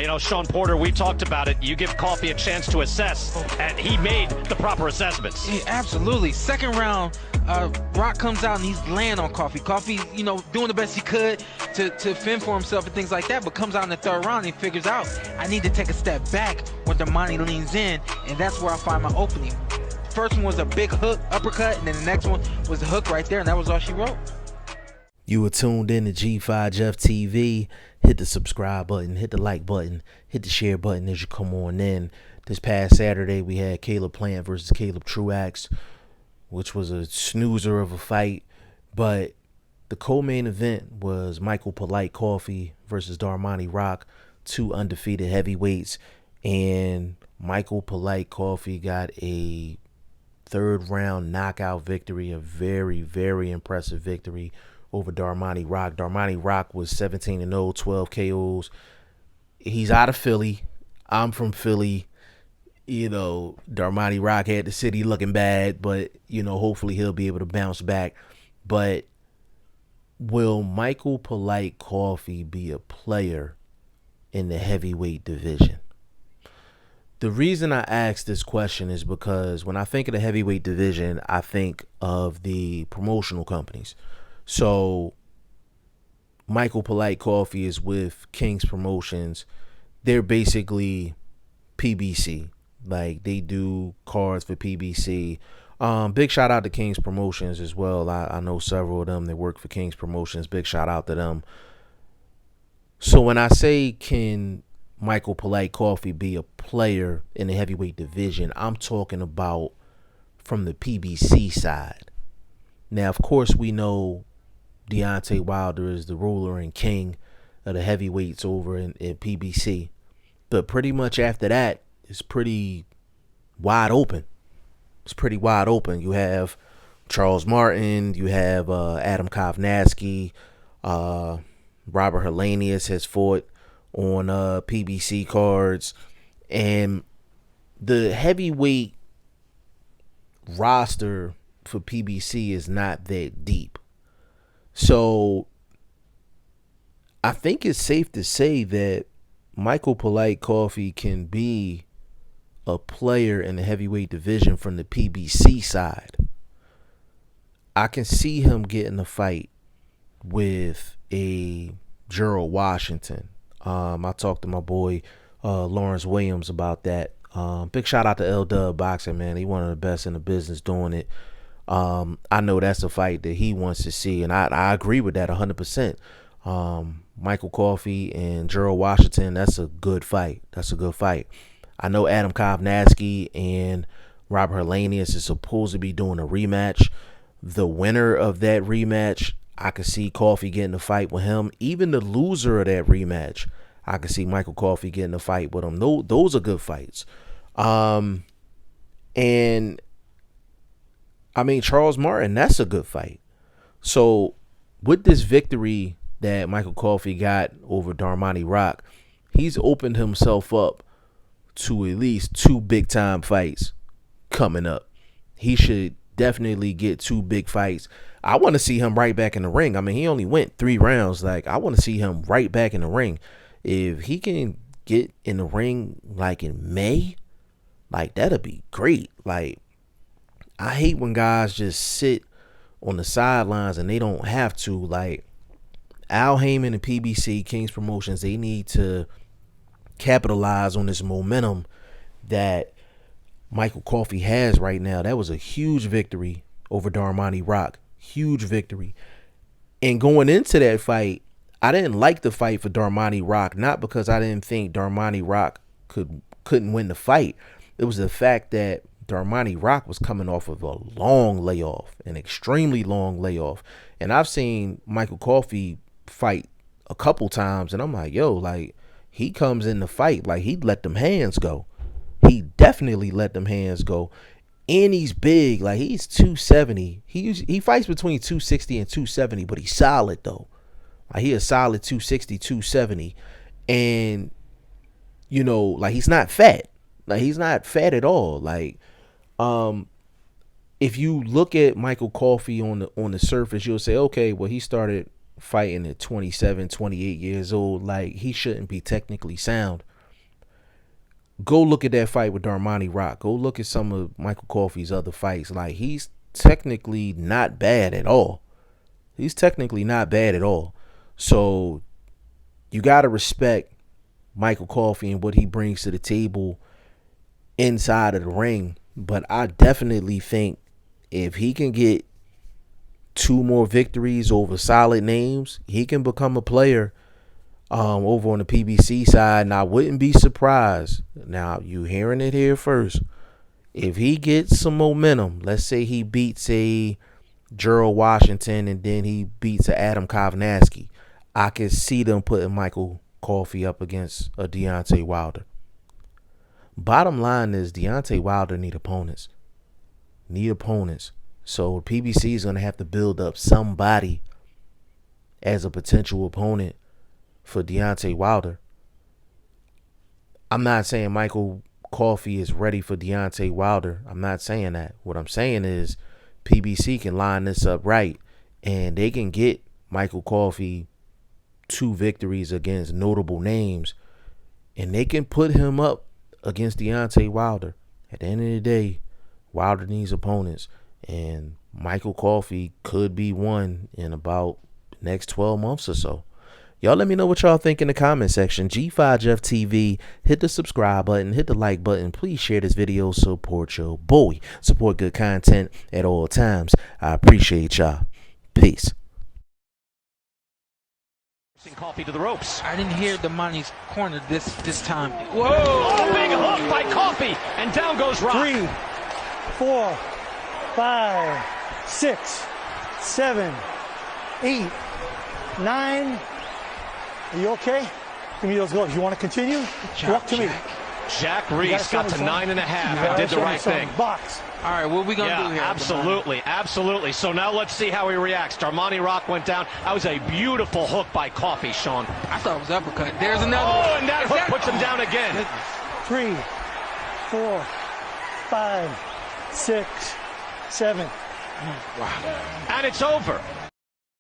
You know, Sean Porter, we talked about it. You give Coffie a chance to assess, and he made the proper assessments. Yeah, absolutely. Second round, Rock comes out and he's laying on Coffie. Coffie, you know, doing the best he could to fend for himself and things like that, but comes out in the third round and he figures out, I need to take a step back when Darmani leans in, and that's where I find my opening. First one was a big hook, uppercut, and then the next one was a hook right there, and that was all she wrote. You were tuned in to G5 Jeff TV. Hit the subscribe button, hit the like button, hit the share button as you come on in. This past Saturday, we had Caleb Plant versus Caleb Truax, which was a snoozer of a fight. But the co-main event was Michael Polite Coffie versus Darmani Rock, two undefeated heavyweights. And Michael Polite Coffie got a third round knockout victory, a very, very impressive victory over Darmani Rock. Darmani Rock was 17-0, 12 KOs. He's out of Philly. I'm from Philly. You know, Darmani Rock had the city looking bad, but, you know, hopefully he'll be able to bounce back. But will Michael Polite Coffie be a player in the heavyweight division? The reason I ask this question is because when I think of the heavyweight division, I think of the promotional companies. So Michael Polite Coffie is with King's Promotions. They're basically PBC. Like, they do cards for PBC. Big shout out to King's Promotions as well. I know several of them that work for King's Promotions. Big shout out to them. So when I say, can Michael Polite Coffie be a player in the heavyweight division, I'm talking about from the PBC side. Now, of course, we know Deontay Wilder is the ruler and king of the heavyweights over in PBC. But pretty much after that, it's pretty wide open. It's pretty wide open. You have Charles Martin. You have Adam Kovnatsky. Robert Helenius has fought on PBC cards. And the heavyweight roster for PBC is not that deep. So I think it's safe to say that Michael Polite Coffie can be a player in the heavyweight division from the PBC side. I can see him getting a fight with a Gerald Washington. I talked to my boy Lawrence Williams about that. Big shout out to L-Dub Boxing, man. He one of the best in the business doing it. I know that's a fight that he wants to see, and I agree with that 100%. Michael Coffie and Gerald Washington, that's a good fight. That's a good fight. I know Adam Kovnatsky and Robert Helenius is supposed to be doing a rematch. The winner of that rematch, I could see Coffie getting a fight with him. Even the loser of that rematch, I could see Michael Coffie getting a fight with him. Those are good fights. And I mean, Charles Martin, that's a good fight. So with this victory that Michael Coffie got over Darmani Rock, he's opened himself up to at least two big time fights coming up. He should definitely get two big fights. I want to see him right back in the ring. I mean, he only went 3 rounds. Like, I want to see him right back in the ring. If he can get in the ring like in May, like, that'll be great. Like, I hate when guys just sit on the sidelines and they don't have to. Like, Al Heyman and PBC, King's Promotions, they need to capitalize on this momentum that Michael Coffie has right now. That was a huge victory over Darmani Rock. Huge victory. And going into that fight, I didn't like the fight for Darmani Rock, not because I didn't think Darmani Rock couldn't win the fight. It was the fact that Darmani Rock was coming off of a long layoff, an extremely long layoff. And I've seen Michael Coffie fight a couple times, and I'm like, yo, like, he comes in the fight like he let them hands go. He definitely let them hands go. And he's big. Like, he's 270. He fights between 260 and 270, but he's solid, though. Like, he a solid 260, 270. And, you know, like, he's not fat. Like, he's not fat at all. Like, if you look at Michael Coffie on the surface, you'll say, okay, well, he started fighting at 27, 28 years old. Like, he shouldn't be technically sound. go look at that fight with Darmani Rock. Go look at some of Michael Coffie's other fights. Like, he's technically not bad at all. He's technically not bad at all. So you got to respect Michael Coffie and what he brings to the table inside of the ring. But I definitely think if he can get 2 more victories over solid names, he can become a player over on the PBC side. And I wouldn't be surprised. Now, you hearing it here first. If he gets some momentum, let's say he beats a Gerald Washington and then he beats a Adam Kovnatsky, I can see them putting Michael Coffie up against a Deontay Wilder. Bottom line is Deontay Wilder need opponents. So PBC is going to have to build up somebody as a potential opponent for Deontay Wilder. I'm not saying Michael Coffie is ready for Deontay Wilder. I'm not saying that. What I'm saying is PBC can line this up right and they can get Michael Coffie 2 victories against notable names and they can put him up against Deontay Wilder. At the end of the day, Wilder needs opponents, and Michael Coffie could be one in about the next 12 months or so. Y'all let me know what y'all think in the comment section. G5 Jeff TV, hit the subscribe button, hit the like button. Please share this video. Support your boy. Support good content at all times. I appreciate y'all. Peace. Coffie to the ropes. I didn't hear Darmani's corner this time. Whoa! Oh, big hook by Coffie, and down goes Rock. 3, 4, 5, 6, 7, 8, 9. Are you okay? Give me those gloves. You want to continue? Walk to me. Jack Reese got to 9.5 and did the right thing. Box. All right, what are we going to do here? Absolutely. So now let's see how he reacts. Darmani Rock went down. That was a beautiful hook by Coffie, Sean. I thought it was uppercut. There's another one. Oh, and that hook puts him down again. 3, 4, 5, 6, 7. Wow. And it's over.